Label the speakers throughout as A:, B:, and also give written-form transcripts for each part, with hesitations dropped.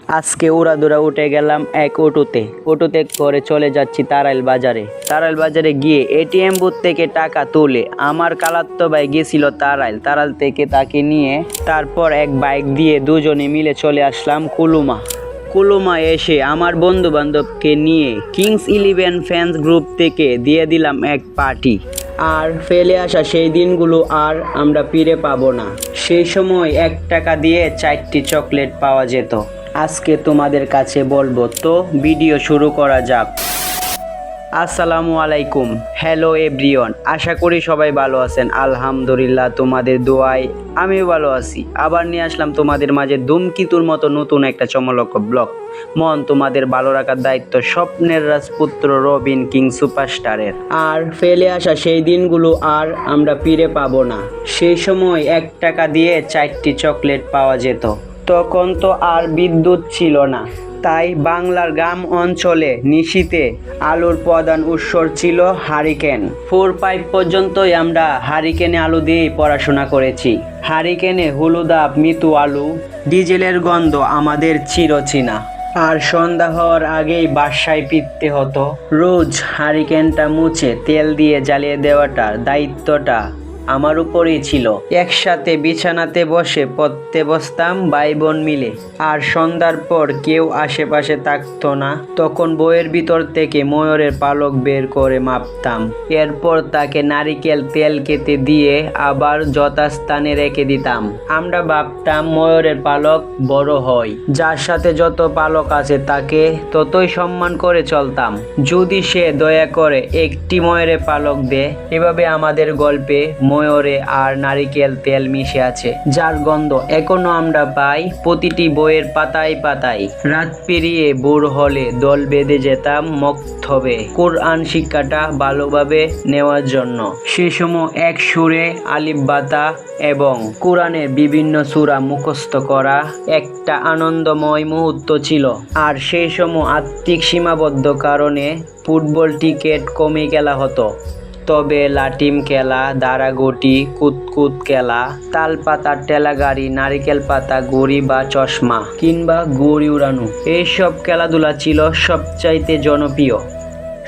A: আজকে উড়াদুরা উঠে গেলাম এক অটোতে করে চলে যাচ্ছি তারাইল বাজারে গিয়ে এটিএম বুথ থেকে টাকা তুলে আমার খালাতো ভাই গেছিল তারাইল থেকে তাকে নিয়ে তারপর এক বাইক দিয়ে দুজনে মিলে চলে আসলাম কুলুমা এসে আমার বন্ধু বান্ধবকে নিয়ে কিংস 11 ফ্যান্স গ্রুপ থেকে দিয়ে দিলাম এক পার্টি। আর ফেলে আসা সেই দিনগুলো আর আমরা ফিরে পাবো না। সেই সময় 1 টাকা দিয়ে 4টি চকলেট পাওয়া যেত। আজকে তোমাদের কাছে বলবো, তো ভিডিও শুরু করা যাক। আসসালামু আলাইকুম, হ্যালো এভরিওয়ান, আশা করি সবাই ভালো আছেন। আলহামদুলিল্লাহ, তোমাদের দোয়ায় আমিও ভালো আছি। আবার নিয়ে আসলাম তোমাদের মাঝে ধুমকিতুর মতো নতুন একটা চমলক ব্লগ। মন তোমাদের ভালো রাখার দায়িত্ব স্বপ্নের রাজপুত্র রবিন কিং সুপারস্টারের। আর ফেলে আসা সেই দিনগুলো আর আমরা ফিরে পাবো না। সেই সময় 1 টাকা দিয়ে 4টি চকলেট পাওয়া যেত। তখন তো আর বিদ্যুৎ ছিল না, তাই বাংলার গ্রাম অঞ্চলে নিশীথে আলুর প্রধান উৎস ছিল হারিকেন। 4-5 পর্যন্তই আমরা হারিকেনে আলু দিয়েই পড়াশোনা করেছি। হারিকেনে হলুদাব মৃত্যু আলু, ডিজেলের গন্ধ আমাদের চিরচেনা। আর সন্ধ্যা হওয়ার আগেই বাসায় ফিরতে হতো। রোজ হারিকেনটা মুছে তেল দিয়ে জ্বালিয়ে দেওয়াটার দায়িত্বটা আমার উপরেই ছিল। একসাথে বিছানাতে বসে পড়তে বসতাম ভাই বোন মিলে। আর সন্ধ্যার পর কেউ আশেপাশে থাকতো না, তখন বইয়ের ভিতর থেকে ময়ূরের পালক বের করে মাপতাম। এরপর তাকে নারিকেল তেল কেটে দিয়ে আবার যথাস্থানে রেখে দিতাম। আমরা ভাবতাম ময়ূরের পালক বড় হয়, যার সাথে যত পালক আছে তাকে ততই সম্মান করে চলতাম। যদি সে দয়া করে একটি ময়ূরের পালক দেয়। এভাবে আমাদের গল্পে ময়ূরে আর নারিকেল তেল মিশে আছে, যার গন্ধ এখনো আমরা পাই প্রতিটি বইয়ের পাতায় পাতায়। রাত পেরিয়ে ভোর হলে দল বেঁধে যেতাম মক্তবে কোরআন শিক্ষাটা ভালোভাবে নেওয়ার জন্য। সে সময় এক সুরে আলিফ বাতা এবং কোরআনের বিভিন্ন সূরা মুখস্থ করা একটা আনন্দময় মুহূর্ত ছিল। আর সেই সময় আর্থিক সীমাবদ্ধ কারণে ফুটবল টিকিট কমে খেলা হতো। তবে লাটিম খেলা, দাঁড়াগোটি, কুতকুত খেলা, তাল পাতার ঠেলা গাড়ি, নারিকেল পাতা গড়ি বা চশমা কিংবা গড়ি উড়ানো, এইসব খেলাধুলা ছিল সবচাইতে জনপ্রিয়।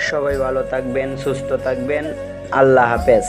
A: সবাই ভালো থাকবেন, সুস্থ থাকবেন, আল্লাহ হাফেজ।